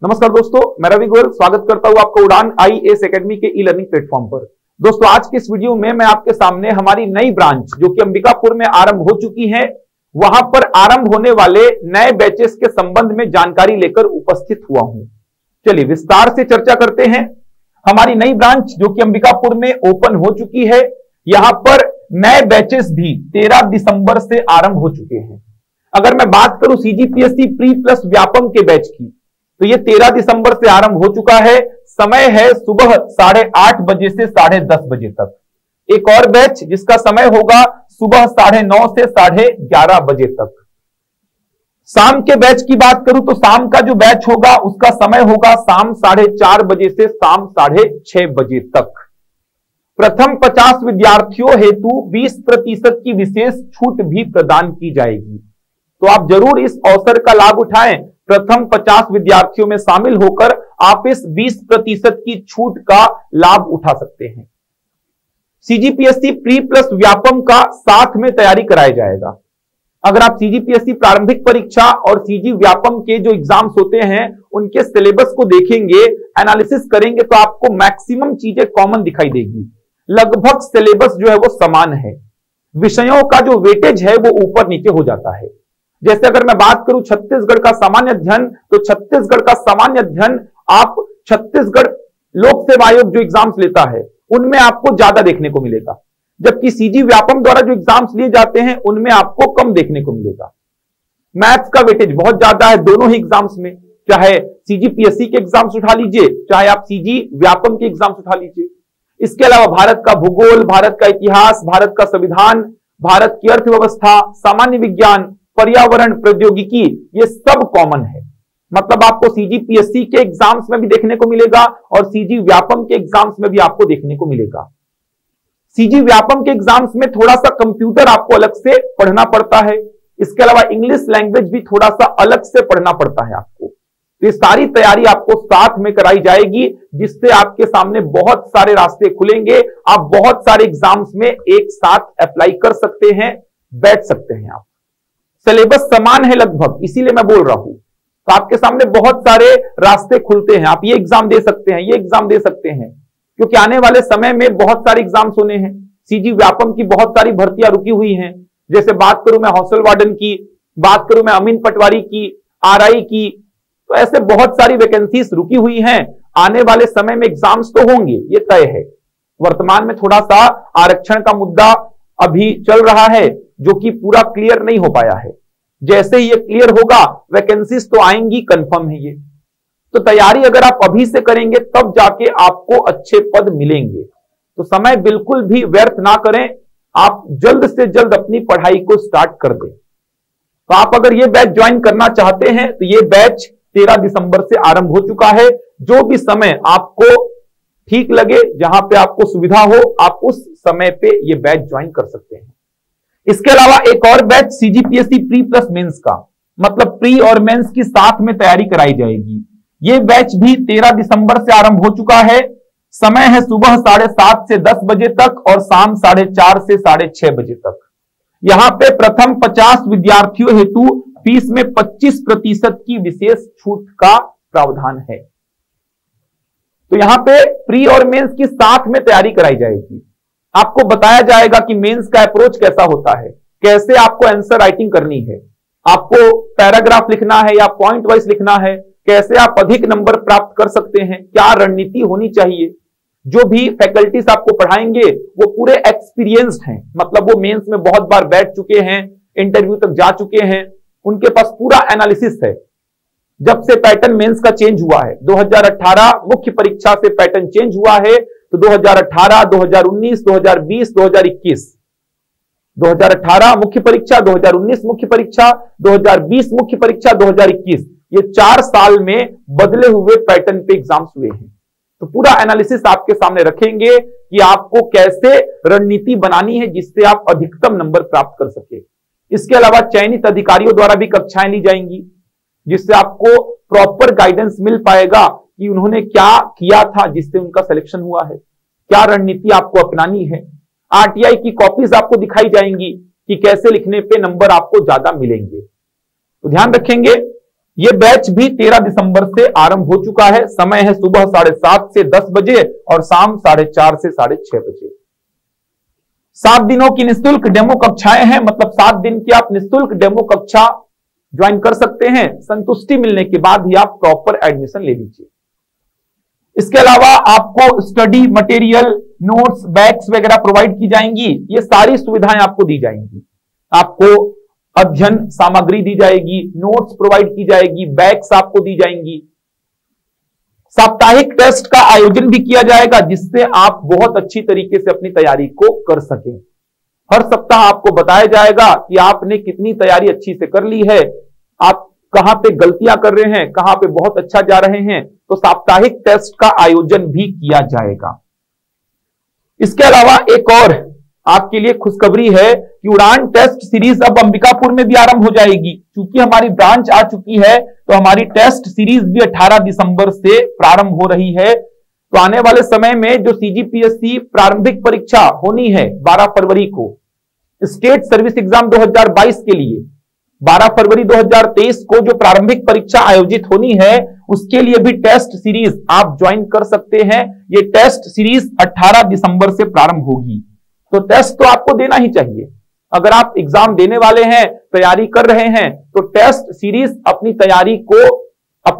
नमस्कार दोस्तों, मैं रवि गोयल स्वागत करता हूं आपका उड़ान आईएएस एकेडमी के ई लर्निंग प्लेटफॉर्म पर। दोस्तों, आज के इस वीडियो में मैं आपके सामने हमारी नई ब्रांच जो कि अंबिकापुर में आरंभ हो चुकी है, वहां पर आरंभ होने वाले नए बैचेस के संबंध में जानकारी लेकर उपस्थित हुआ हूं। चलिए विस्तार से चर्चा करते हैं। हमारी नई ब्रांच जो कि अंबिकापुर में ओपन हो चुकी है, यहां पर नए बैचेस भी 13 दिसंबर से आरंभ हो चुके हैं। अगर मैं बात करूं सीजीपीएससी प्री प्लस व्यापम के बैच की, तो ये 13 दिसंबर से आरंभ हो चुका है। समय है सुबह 8:30 बजे से 10:30 बजे तक। एक और बैच जिसका समय होगा सुबह 9:30 से 11:30 बजे तक। शाम के बैच की बात करूं तो शाम का जो बैच होगा उसका समय होगा शाम 4:30 बजे से शाम 6:30 बजे तक। प्रथम 50 विद्यार्थियों हेतु 20% की विशेष छूट भी प्रदान की जाएगी, तो आप जरूर इस अवसर का लाभ उठाएं। प्रथम 50 विद्यार्थियों में शामिल होकर आप इस 20% की छूट का लाभ उठा सकते हैं। सीजीपीएससी प्री प्लस व्यापम का साथ में तैयारी कराया जाएगा। अगर आप सीजीपीएससी प्रारंभिक परीक्षा और सीजी व्यापम के जो एग्जाम्स होते हैं उनके सिलेबस को देखेंगे, एनालिसिस करेंगे, तो आपको मैक्सिमम चीजें कॉमन दिखाई देगी। लगभग सिलेबस जो है वो समान है। विषयों का जो वेटेज है वो ऊपर नीचे हो जाता है। जैसे अगर मैं बात करूं छत्तीसगढ़ का सामान्य अध्ययन, तो छत्तीसगढ़ का सामान्य अध्ययन आप छत्तीसगढ़ लोक सेवा आयोग जो एग्जाम्स लेता है उनमें आपको ज्यादा देखने को मिलेगा, जबकि सीजी व्यापम द्वारा जो एग्जाम्स लिए जाते हैं उनमें आपको कम देखने को मिलेगा। मैथ्स का वेटेज बहुत ज्यादा है दोनों ही एग्जाम्स में, चाहे सीजीपीएससी के एग्जाम्स उठा लीजिए, चाहे आप सीजी व्यापम के एग्जाम्स उठा लीजिए। इसके अलावा भारत का भूगोल, भारत का इतिहास, भारत का संविधान, भारत की अर्थव्यवस्था, सामान्य विज्ञान, पर्यावरण, प्रौद्योगिकी, ये सब कॉमन है। मतलब आपको सीजीपीएससी के एग्जाम्स में भी देखने को मिलेगा और सीजी व्यापम के एग्जाम्स में भी आपको देखने को मिलेगा। सीजी व्यापम के एग्जाम्स में थोड़ा सा कंप्यूटर आपको अलग से पढ़ना पड़ता है। इसके अलावा इंग्लिश लैंग्वेज भी थोड़ा सा अलग से पढ़ना पड़ता है आपको। तो ये सारी तैयारी आपको साथ में कराई जाएगी, जिससे आपके सामने बहुत सारे रास्ते खुलेंगे। आप बहुत सारे एग्जाम्स में एक साथ अप्लाई कर सकते हैं, बैठ सकते हैं आप। सिलेबस समान है लगभग, इसीलिए मैं बोल रहा हूं। तो आपके सामने बहुत सारे रास्ते खुलते हैं। आप ये एग्जाम दे सकते हैं, ये एग्जाम दे सकते हैं, क्योंकि आने वाले समय में बहुत सारे एग्जाम्स होने हैं। सीजी व्यापम की बहुत सारी भर्तियां रुकी हुई हैं। जैसे बात करूं मैं हॉस्टल वार्डन की, बात करूं मैं अमीन पटवारी की, आरआई की, तो ऐसे बहुत सारी वैकेंसीज रुकी हुई हैं। आने वाले समय में एग्जाम्स तो होंगे, ये तय है। वर्तमान में थोड़ा सा आरक्षण का मुद्दा अभी चल रहा है, जो कि पूरा क्लियर नहीं हो पाया है। जैसे ही ये क्लियर होगा वैकेंसीज तो आएंगी, कंफर्म है ये। तो तैयारी अगर आप अभी से करेंगे तब जाके आपको अच्छे पद मिलेंगे। तो समय बिल्कुल भी व्यर्थ ना करें, आप जल्द से जल्द अपनी पढ़ाई को स्टार्ट कर दें। तो आप अगर ये बैच ज्वाइन करना चाहते हैं तो ये बैच 13 दिसंबर से आरंभ हो चुका है। जो भी समय आपको ठीक लगे, जहां पे आपको सुविधा हो, आप उस समय पे ये बैच ज्वाइन कर सकते हैं। इसके अलावा एक और batch CGPSC pre plus mains का, मतलब प्री और मेंस की साथ में तैयारी कराई जाएगी। ये बैच भी 13 दिसंबर से आरंभ हो चुका है। समय है सुबह 7:30 से 10 बजे तक और शाम 4:30 से 6:30 बजे तक। यहां पे प्रथम 50 विद्यार्थियों हेतु फीस में 25% की विशेष छूट का प्रावधान है। तो यहां पे प्री और मेंस की साथ में तैयारी कराई जाएगी। आपको बताया जाएगा कि मेंस का अप्रोच कैसा होता है, कैसे आपको आंसर राइटिंग करनी है, आपको पैराग्राफ लिखना है या पॉइंट वाइज लिखना है, कैसे आप अधिक नंबर प्राप्त कर सकते हैं, क्या रणनीति होनी चाहिए। जो भी फैकल्टीज आपको पढ़ाएंगे वो पूरे एक्सपीरियंस्ड हैं, मतलब वो मेंस में बहुत बार बैठ चुके हैं, इंटरव्यू तक जा चुके हैं, उनके पास पूरा एनालिसिस है। जब से पैटर्न मेंस का चेंज हुआ है, 2018 मुख्य परीक्षा से पैटर्न चेंज हुआ है, तो 2018, 2019, 2020, 2021, 2018 मुख्य परीक्षा, 2019 मुख्य परीक्षा, 2020 मुख्य परीक्षा, 2021, ये 4 साल में बदले हुए पैटर्न पे एग्जाम्स हुए हैं। तो पूरा एनालिसिस आपके सामने रखेंगे कि आपको कैसे रणनीति बनानी है जिससे आप अधिकतम नंबर प्राप्त कर सके। इसके अलावा चयनित अधिकारियों द्वारा भी कक्षाएं ली जाएंगी, जिससे आपको प्रॉपर गाइडेंस मिल पाएगा कि उन्होंने क्या किया था जिससे उनका सिलेक्शन हुआ है, क्या रणनीति आपको अपनानी है। आरटीआई की कॉपीज आपको दिखाई जाएंगी कि कैसे लिखने पे नंबर आपको ज्यादा मिलेंगे। तो ध्यान रखेंगे ये बैच भी 13 दिसंबर से आरंभ हो चुका है। समय है सुबह 7:30 से 10 बजे और शाम 4:30 से 6:30 बजे। 7 दिनों की निःशुल्क डेमो कक्षाएं हैं, मतलब 7 दिन की आप निःशुल्क डेमो कक्षा ज्वाइन कर सकते हैं। संतुष्टि मिलने के बाद ही आप प्रॉपर एडमिशन ले लीजिए। इसके अलावा आपको स्टडी मटेरियल, नोट्स, बैग्स वगैरह प्रोवाइड की जाएंगी। ये सारी सुविधाएं आपको दी जाएंगी। आपको अध्ययन सामग्री दी जाएगी, नोट्स प्रोवाइड की जाएगी, बैग्स आपको दी जाएंगी। साप्ताहिक टेस्ट का आयोजन भी किया जाएगा, जिससे आप बहुत अच्छी तरीके से अपनी तैयारी को कर सकें। हर सप्ताह आपको बताया जाएगा कि आपने कितनी तैयारी अच्छी से कर ली है, आप कहां पे गलतियां कर रहे हैं, कहां पे बहुत अच्छा जा रहे हैं। तो साप्ताहिक टेस्ट का आयोजन भी किया जाएगा। इसके अलावा एक और आपके लिए खुशखबरी है कि उड़ान टेस्ट सीरीज अब अंबिकापुर में भी आरंभ हो जाएगी। क्योंकि हमारी ब्रांच आ चुकी है तो हमारी टेस्ट सीरीज भी 18 दिसंबर से प्रारंभ हो रही है। तो आने वाले समय में जो सीजीपीएससी प्रारंभिक परीक्षा होनी है 12 फरवरी को, स्टेट सर्विस एग्जाम 2022 के लिए 12 फरवरी 2023 को जो प्रारंभिक परीक्षा आयोजित होनी है, उसके लिए भी टेस्ट सीरीज आप ज्वाइन कर सकते हैं। ये टेस्ट सीरीज 18 दिसंबर से प्रारंभ होगी। तो टेस्ट तो आपको देना ही चाहिए। अगर आप एग्जाम देने वाले हैं, तैयारी कर रहे हैं, तो टेस्ट सीरीज अपनी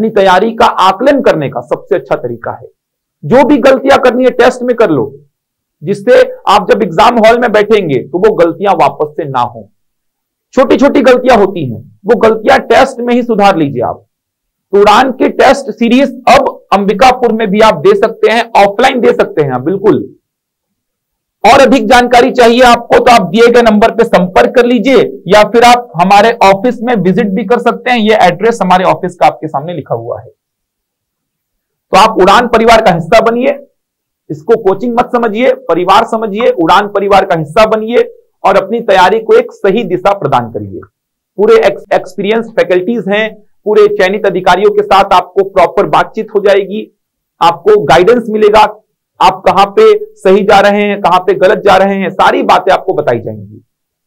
तैयारी का आकलन करने का सबसे अच्छा तरीका है। जो भी गलतियां करनी है टेस्ट में कर लो, जिससे आप जब एग्जाम हॉल में बैठेंगे तो वो गलतियां वापस से ना हो। छोटी छोटी गलतियां होती हैं, वो गलतियां टेस्ट में ही सुधार लीजिए आप। तो उड़ान के टेस्ट सीरीज अब अंबिकापुर में भी आप दे सकते हैं, ऑफलाइन दे सकते हैं बिल्कुल। और अधिक जानकारी चाहिए आपको तो आप दिए गए नंबर पर संपर्क कर लीजिए, या फिर आप हमारे ऑफिस में विजिट भी कर सकते हैं। ये एड्रेस हमारे ऑफिस का आपके सामने लिखा हुआ है। तो आप उड़ान परिवार का हिस्सा बनिए। इसको कोचिंग मत समझिए, परिवार समझिए। उड़ान परिवार का हिस्सा बनिए और अपनी तैयारी को एक सही दिशा प्रदान करिए। पूरे एक्सपीरियंस फैकल्टीज हैं, पूरे चयनित अधिकारियों के साथ आपको प्रॉपर बातचीत हो जाएगी, आपको गाइडेंस मिलेगा, आप कहां पे सही जा रहे हैं, कहां पे गलत जा रहे हैं, सारी बातें आपको बताई जाएंगी।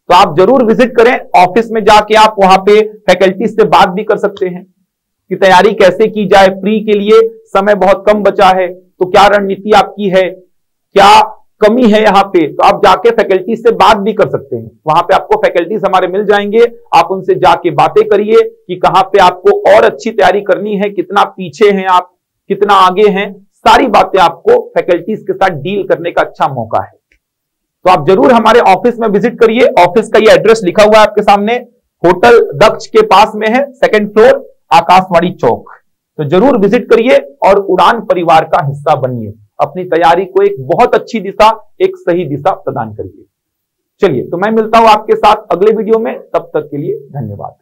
तो आप जरूर विजिट करें। ऑफिस में जाके आप वहां पे फैकल्टी से बात भी कर सकते हैं कि तैयारी कैसे की जाए। प्री के लिए समय बहुत कम बचा है, तो क्या रणनीति आपकी है, क्या कमी है यहाँ पे, तो आप जाके फैकल्टी से बात भी कर सकते हैं। वहां पे आपको फैकल्टीज हमारे मिल जाएंगे, आप उनसे जाके बातें करिए कि कहां पे आपको और अच्छी तैयारी करनी है, कितना पीछे हैं आप, कितना आगे हैं। सारी बातें आपको फैकल्टीज के साथ डील करने का अच्छा मौका है। तो आप जरूर हमारे ऑफिस में विजिट करिए। ऑफिस का ये एड्रेस लिखा हुआ है आपके सामने, होटल दक्ष के पास में है, 2nd फ्लोर, आकाशवाणी चौक। तो जरूर विजिट करिए और उड़ान परिवार का हिस्सा बनिए। अपनी तैयारी को एक बहुत अच्छी दिशा, एक सही दिशा प्रदान करिए। चलिए, तो मैं मिलता हूं आपके साथ अगले वीडियो में। तब तक के लिए धन्यवाद।